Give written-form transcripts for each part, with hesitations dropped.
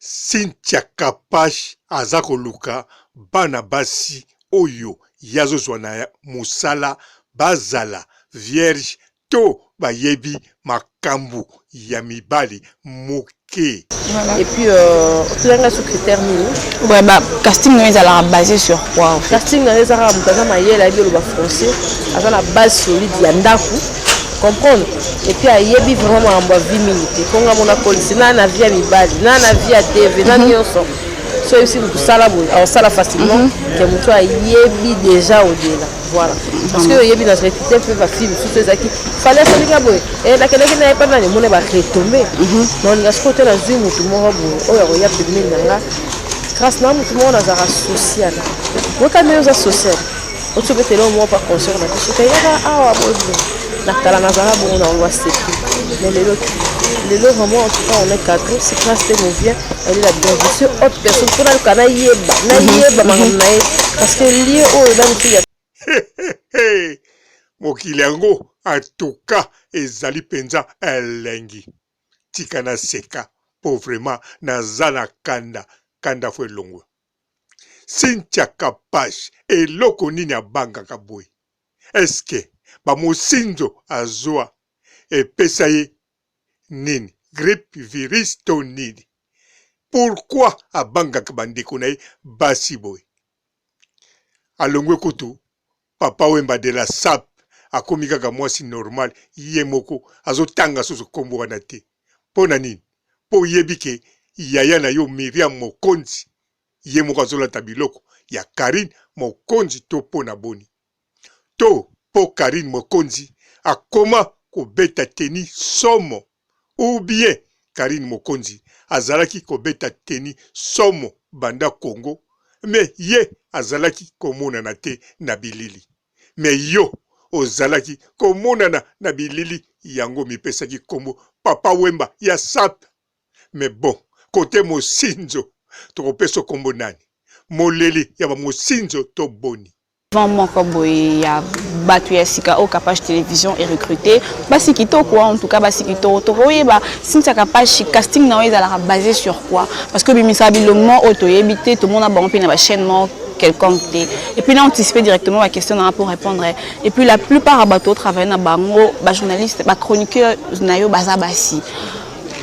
Cynthia Kapash azako luka bana basi oyo yazo zwana musala bazala vierge to bayebi makambu ya mibali moke. Voilà. Et puis tu as un secrétaire mini. Ouais bah casting nous est basé sur quoi en fait? Casting nous est à mutaka mayela bi le français avec la base solide ya ndaku. Comprendre? Et puis ayebi vraiment en 20 minutes. Konga mona police na via mibali, na via TV, na nyonso. So aussi tout ça là on ça là facilement que mutu ayebi déjà au-delà. Voilà. Parce que yebi na réputé peut va film sous ces acquis. Fallait ça linga boy. Et la keleke na pas na ni mona ba retomber. Non nga skote na zui mutu mo bo oyo ya pemini nga. Grâce na mutu mo na za social. Mo ka meyo za social. Otu betelo mo pas conscient na tout ça ya awa bo. Na tala na za bo na on va se. Mais les lots vraiment en tout cas on est quatre. C'est classe de vient. Elle est la bienvenue. Autre personne pour le canal yeba. Na yeba mangai parce que lié au dans le mokili yango atoka ezali penza elengi tika na seka po vraiment naza na kanda fwe longwe. Cynthia Kapash eloko nini abangaka boy? Eske bamosinzo azwa epesa ye nini? Grippe virus to nini? Pourquoi abangaka bandeko na ye basi boy? Alongwe kutu Papa Wemba de la SAP akomi kaka mwasi normal ye moko azotanga soso kombo wana te. Pona nini? Po yebike yaya na yo Miriam Mokonzi ye moko azolata biloko ya Karine Mokonzi to pona boni. To po Karine Mokonzi akoma kobeta teni somo ou bien Karine Mokonzi azalaki kobeta teni somo banda Congo me ye azalaki komonana te na bilili. Me yo ozalaki komonana na bilili yango mipesaki kombo Papa Wemba ya SAP. Me bon, kote mosinzo tokopeso kombo nani? Moleli ya ba mosinzo to boni. Vraiment comme il y a battu Sika au Kapash télévision et recruté basi kito quoi en tout cas basi kito to ba Cynthia Kapash casting na ezala basé sur quoi parce que bimisa bilongo auto yebité tout le monde a bon na ba chaîne quelconque et puis là on anticipe directement la question pour répondre et puis la plupart à bateau travaillent na bango ba journaliste ba chroniqueur na yo baza basi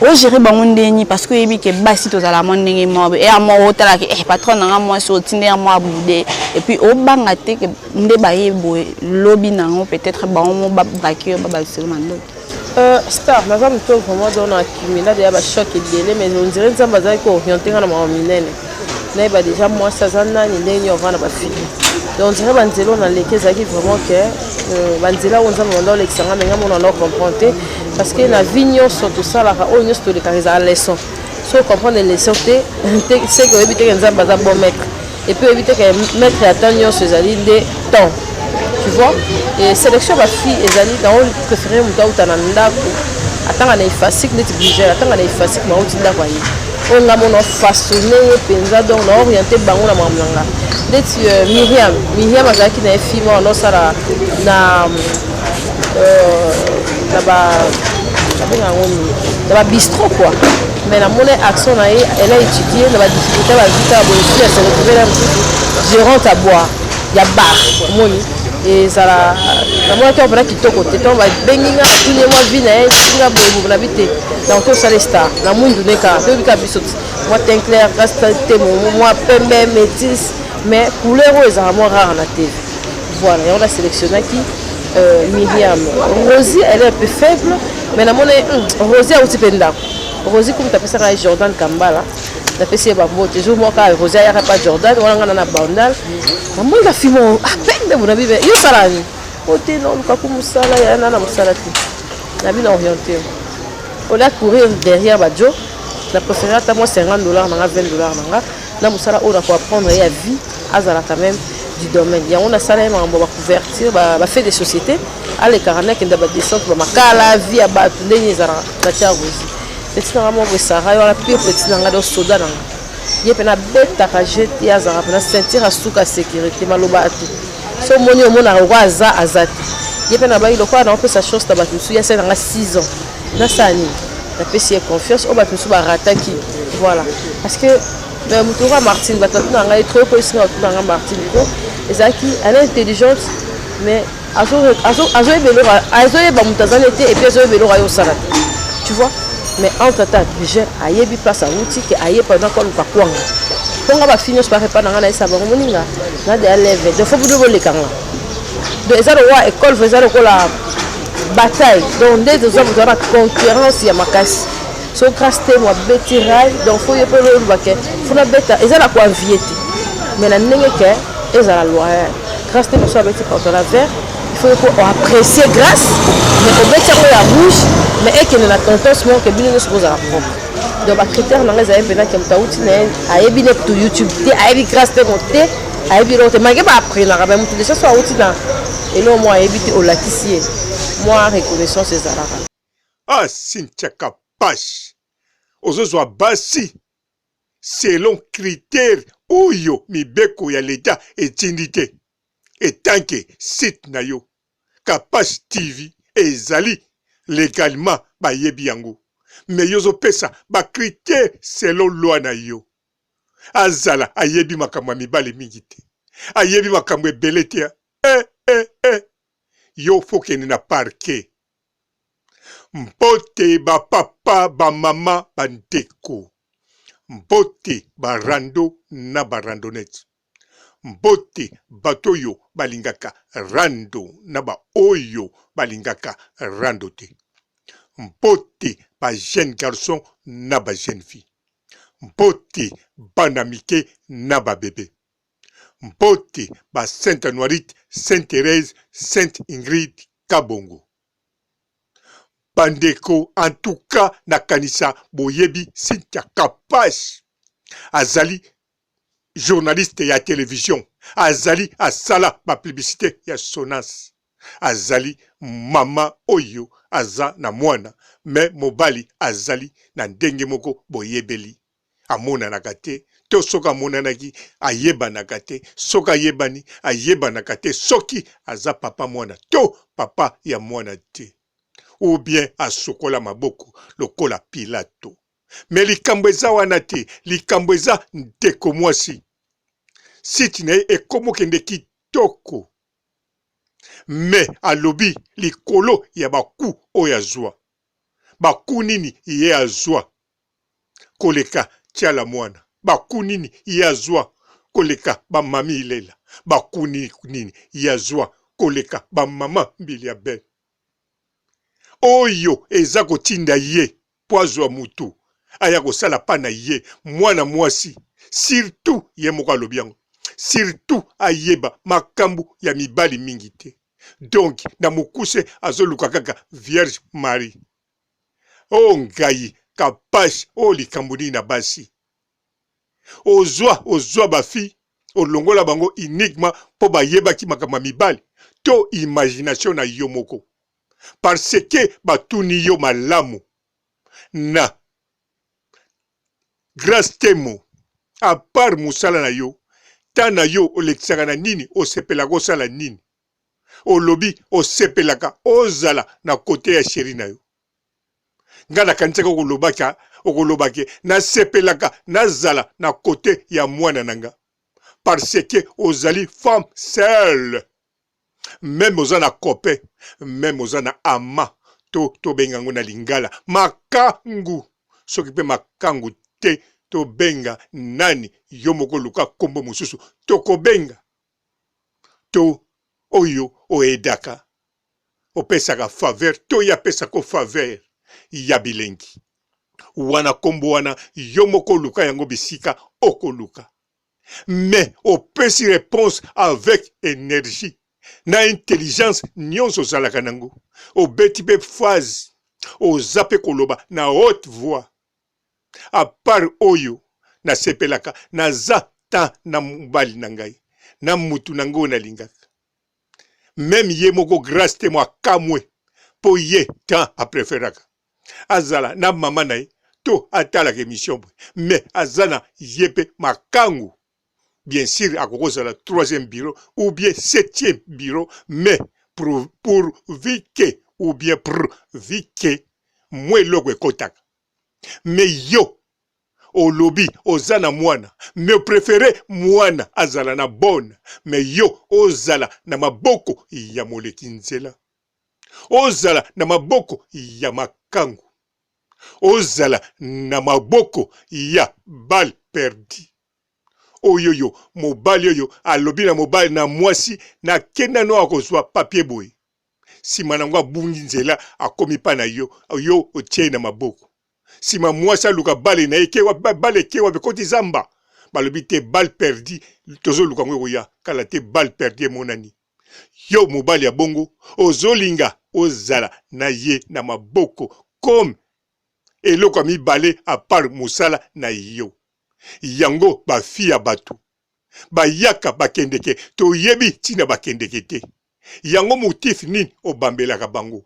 o gérer bango ndeni parce que yebi ke basi to zala mondenge mo et à mo otala ke patron na moi so tinde moi boudé et puis au banga te ke nde ba yebo lobby nango peut-être bango ba braquer ba mando star na va mto vraiment dans la kimila de ba choc et délai mais on dirait ça baza ko orienter na ma minene na ba déjà moi ça zana ni ndeni on va na ba fille donc on dirait banzelo na lekeza qui vraiment que banzela on zama dans l'exanga mais on en comprendre parce que la vignon sur tout ça là on est sur les carrés à leçon so comprendre les leçons c'est que éviter que nzamba za bon maître et puis éviter que maître attention sur ali de temps tu vois et sélection ba fille ezali dans on préférer muta utananda atanga na efasik net budget atanga na efasik ma utinda kwa yi on a mon façonné penza donc na orienté bango na mamlanga deti Miriam azaki na fille mo no sara na là-bas bistrot quoi mais la monnaie action elle a étudié la difficulté la vie à boire elle s'est retrouvée là gérante à boire il y a bar moni et ça la monnaie qui on prend qui to côté on va benginga tous les mois vina singa bobo na bité donc tout ça les stars la mundu neka to bika bisot moi teint clair casté moi pembe métis mais couleur est vraiment rare na télé voilà et on a sélectionné qui Miriam. Rosie, elle est un peu faible, mais la monnaie, Rosie a aussi pendant. Rosie, comme tu as fait Jordan Kambala, tu as fait ces babos, tu joues moi quand Rosie a pas Jordan, on a un bandal. Maman, il a fait mon à peine de mon avis, il y a ça. Côté non, le capou moussala, il y a un an moussala. La vie orientée. On a courir derrière Badjo, la préférée à moi $50, $20, la moussala, on a pour apprendre à vie, Azala quand même. Du domaine. Il y a un salaire en couverture, fait des sociétés, à les carnets qui doivent descendre, la vie à battre les zara, la terre aussi. C'est vraiment Sarah, la pire petite nanga de soda. Il y a une bête à rager, il y a un sentir à souka sécurité, maloba à tout. So moni au monde à waza azati. Il y a une baille, le quoi, on peut sa chose tabac, il y a 6 ans. Nasani. napesi ye confiance oyo bato mosusu barataki voilà parce que moto ya Martine bato batuna ngai trop koyesinga batuna ngai Martine po ezalaki elle est intelligente mais azoyeba moto azali te et puis azoyeba eloko ayosala te tu vois mais entre temps déjà ayebi place awuti ke ayeba na koluka kwanga mponga bafille nyonso barepa na ngai nayesa bango moninga na de aleve de fo budo bolekanga donc eza lokwa école vo eza lokola bataille donc nde toza moto wana concurrence ya makasi so grâce te mwa beti rai donc fo ye mpe lolobake fona beta eza na koanvie te mais na ndenge ke ezala loyal grâce te moso abeti pantalon vert il faut ko apprécier grâce mais obeti yango ya rouge mais ekende na contence moko ke bino nyonso kozala propre donc bacritère nanga ezali mpena ke moto awuti na ye ayebi ne to youtube te ayebi grâce te mo te ayebi eloko te mange baapprenaka me moto deja so awuti na eloko moko ayebi te olakisi ye mwa reconnaissance ezalaka Cynthia Kapash ozozwa basi selon critère oyo mibeko ya leta etindi te etanke site na yo Kapash TV ezali légalement bayebi yango me yo ozopesa bacritère selon loi na yo azala ayebi makambo ya mibale mingi te ayebi makambo ebele te yo fokende na parke mbote bapapa bamama bandeko mbote barando na barandonete mbote bato oyo balingaka rando na baoyo balingaka rando te mbote ba jeune garçon na ba jeune fille mbote bana mike na ba bébé mbote ba Sainte Noirite, Sainte Thérèse, Sainte Ingrid Kabongo bandeko en tout cas nakanisa boyebi Cynthia Kapash azali journaliste ya télévision azali asala ba publicité ya Sonas azali mama oyo aza na mwana me mobali azali na ndenge moko boyebeli amonanaka te to soki amonanaki ayebanaka te soki ayebani ayebanaka te soki aza papa mwana to papa ya mwana te ou bien asokola maboko lokola Pilato me likambo eza wana te likambo eza ndeko mwasi siti na ye ekomokende kitoko me alobi likolo ya baku oyo azwa baku nini ye azwa koleka tiala mwana baku nini ye azwa koleka bamami ilela baku nini ye azwa koleka bamama mbili ya bene oyo eza kotinda ye po azwa mutu aya kosala pa na ye mwana mwasi surtout ye moko alobi yango surtout ayeba makambo ya mibali mingi te donc na mokuse azoluka kaka Vierge Marie o ngai Kapash o likambo nini na basi ozwa bafi olongola bango uniquement po bayebaki makambo ya mibali to imagination na yo moko parce que batuni yo malamu na grâce temo à part musala na yo ta na yo olekisaka na nini osepelaka osala nini olobi osepelaka ozala na kote ya sheri na yo nga nakanisaka okolobaki nasepelaka nazala na kote ya mwana na nga parce que ozali femme seule même oza na copain même oza na ama tobenga yango na lingala makangu soki mpe makangu te tobenga nani yo moko luka kombo mosusu tokobenga to oyo oedaka opesaka faveur to ya pesaka faveur ya bilengi wana kombo wana yo moko luka yango bisika okoluka mais opesi réponse avec énergie na intelligence nyonso ozalaka nango obeti mpe phase oza mpe koloba na haute voix à part oyo nasepelaka naza ta na mobali na ngai na mutu na ngai nalingaka même ye moko grâce te mwa kamwe po ye ta apréféraka azala na mama na ye to atalaka émission bwe mais aza na ye mpe makangu bien sûr akokozala 3e bureau ou bien 7e bureau mais pour vike ou bien pour vike mwa eloko ekotaka Mais yo, au lobby, ozana mwana, me préféré mwana azala na bonne, mais yo, ozala na maboko ya moleki nzela. Ozala na maboko ya makangu. Ozala na maboko ya bal perdi. Oyoyo, mobali yoyo, alobi na mobali na mwasi, na kenda no akozwa papier boy. Si manangwa bungi nzela, akomi pa na yo, yo otie na maboko. Si ma mwasi aluka bale na ekewa, bale kewa bekoti zamba. Balobi te bal perdi, tozo luka ngwe ya, kala te bal perdi monani. Yo mobali ya bongo, ozolinga, ozala na ye na maboko, comme eloko mibale a part musala na yo. Yango ba fi ya batu. Ba yaka bakendeke, to yebi tina bakendeke te. Yango motif nini obambelaka bango.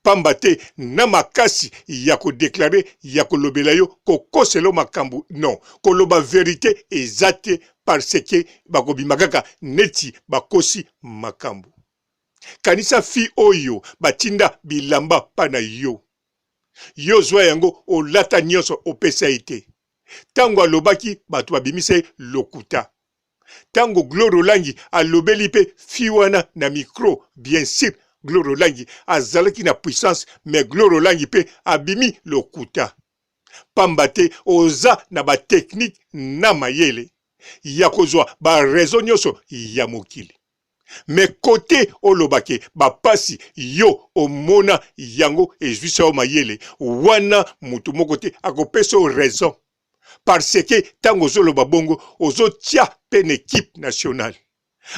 Pamba te na makasi ya ko déclarer ya ko lobela yo ko koselo makambu. Non, ko loba vérité ezate parce que bakobimaka neti bakosi makambu. Kanisa fi oyo batinda bilamba pa na yo. Yo zwa yango olata nyonso opesa ite. Tango alobaki batu babimise lokuta. Tango Gloire Olangi alobeli pe fiwana na micro, bien sûr Gloire Olangi azalaki na puissance, mais Gloire Olangi pe abimi lokuta. Pambate oza na ba technique na mayele ya kozwa ba raison nyonso ya mokili. Mais côté olobake ba pasi yo omona yango ezwisa o mayele wana mutu moko te akopesa raison. Parce que tango zoloba bongo ozo tia pen équipe nationale.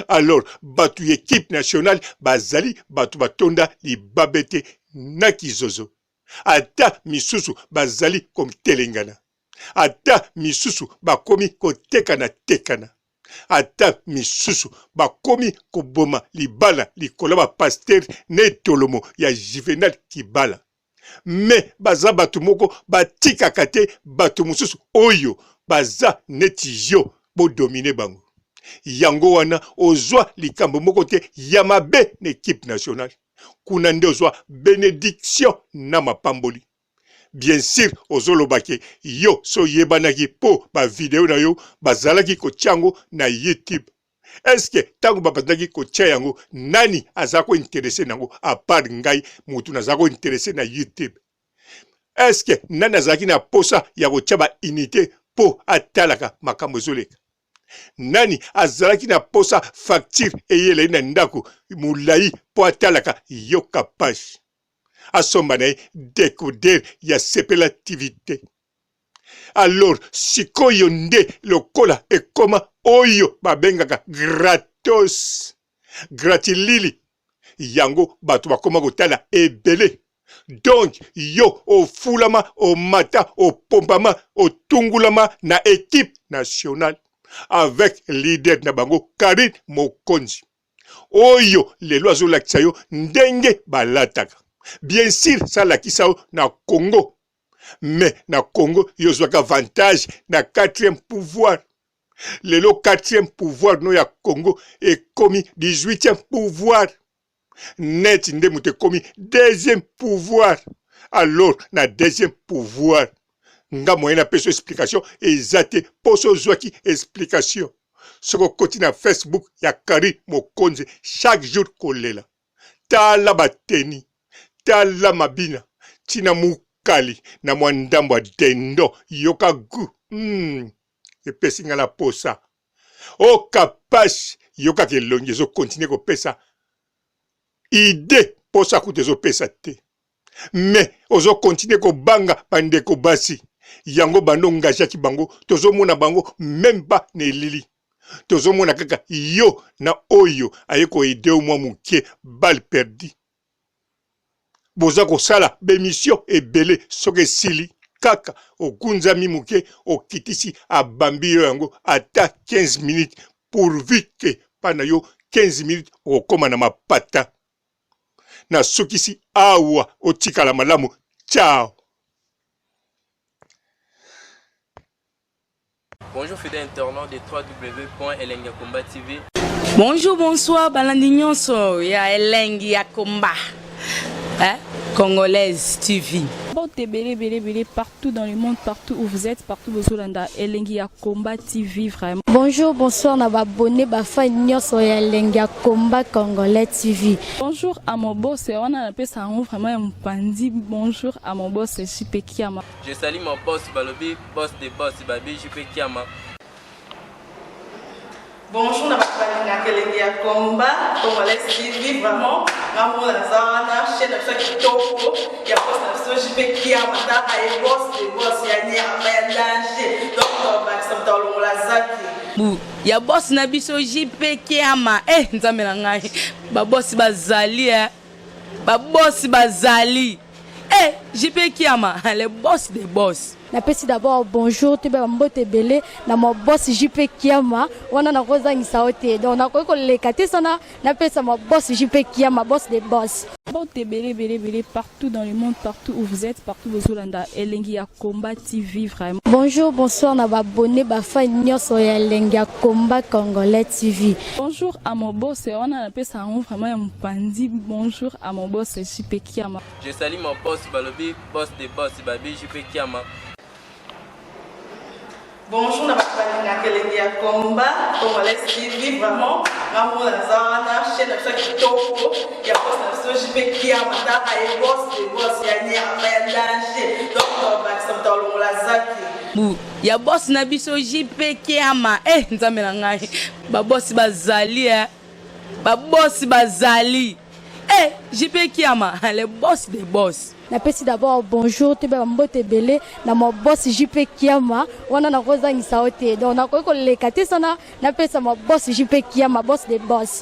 Alors batu équipe nationale bazali batu batonda li babete na kizozo. Ata misusu bazali comme telengana. Ata misusu bakomi kotekana tekana. Ata misusu bakomi koboma libala likola ba pasteur ne tolomo ya Juvenal Kibala. Mais baza batu moko batika kate batu mususu oyo baza neti yo bo dominer bango. Yango wana ozwa likambo moko te ya mabe na équipe nationale. Kuna nde ozwa bénédiction na mapamboli. Bien sûr ozolobake yo so yebanaki po ba video na yo bazalaki kochango na YouTube. Est-ce que tango babandaki kotia yango nani azako intéressé nango à part ngai mutu nazako intéressé na YouTube? Est-ce que nani azaki na posa ya kotia ba unité po atalaka makambo zoleka? Nani azalaki na posa facture eyele na ndako mulai po atalaka yo kapage? Asomba na décoder ya sepelativité. Alors sikoyo nde lokola ekoma oyo babengaka gratos gratilili yango batu bakoma kotala ebele. Donc yo ofulama omata opompama otungulama na équipe nationale avec leader na bango Karine Mokonzi oyo lelo azolakisa yo ndenge balataka. Bien sûr ça lakisa yo na Congo. Mais na Congo, yo zwaka avantage na 4e pouvoir. Lelo 4e pouvoir no ya Congo est commis 18e pouvoir. Net nde mute commis 2e pouvoir. Alors na 2e pouvoir. Nga moyena peso explication ezate poso zwaki explication. Soko koti na Facebook ya Kari Mokonze chaque jour kolela. Tala bateni, tala mabina, tina kali na mwandambo dendo yoka gu epesi nga la posa o kapash yoka ke longe zo continue ko pesa ide posa kute zo pesa te mais ozo continue ko banga bande ko basi yango bando ngaja ki bango tozo mona bango même pas ne lili tozo mona kaka yo na oyo ayeko ide o mwa muke bal perdi. Boza kosala bemission ebele soke sili kaka okunzami muke okitisi abambi yo yango ata 15 minutes pourvu que pana yo 15 minutes okoma na mapata na sukisi awa otikala malamu. Ciao. Bonjour fidèles internautes de www.elengiakomba TV. Bonjour, bonsoir, balandi nyonso ya Elengi ya Komba. Congolaise TV. Belé, partout dans le monde, partout où vous êtes, partout où vous êtes, Elengi ya Combat TV, vraiment. Bonjour, bonsoir, on va abonner à Elengi ya Combat Congolais TV. Bonjour à mon boss, on a appelé ça vraiment un pandi. Bonjour à mon boss, JP Kiama. Je salue mon boss Balobi, boss des boss Babi, JP Kiama. Bonjour, na bakalanga Elengi ya Combat Congolais TV, vraiment. Maman la zana, chaîne de kitoko, ya boss na JP Kiama, ta ay boss des boss ya ni ya danger. Donc ba samta longola zaki. Ya boss na biso JP Kiama. Nzambe na ngai. Ba boss bazali ba boss bazali. JP Kiama, le boss des boss. Napesi d'abord bonjour, tu vas mbote belé na mon boss JP Kiama, wana na kozangisa ote. Donc na ko lekate sana, napesa mon boss JP Kiama, boss des boss. Belé, partout dans le monde, partout où vous êtes, partout où vous êtes, Elengi ya Combat TV, vraiment. Bonjour, bonsoir, on va abonner à Elengi ya Combat Congolais TV. Bonjour à mon boss, on a appelé ça vraiment un pandi. Bonjour à mon boss, JP Kiama. Je salue mon boss Balobi, boss des boss Babi, JP Kiama. Bonjour, na bakalanga Elengi ya Combat Congolais TV, vraiment. Maman la zana, chaîne de kitoko, ya boss na JP Kiama, ta ay boss des boss ya ni ya danger. Donc ba samta longola zaki. Ya boss na biso JP Kiama. Nzambe na ngai. Ba boss bazali ba boss bazali. JP Kiama, le boss des boss. Napesi d'abord bonjour, tu vas mbote belé na mon boss JP Kiama, wana na kozangisa ote. Donc na ko lekate sana, napesa mon boss JP Kiama, boss des boss.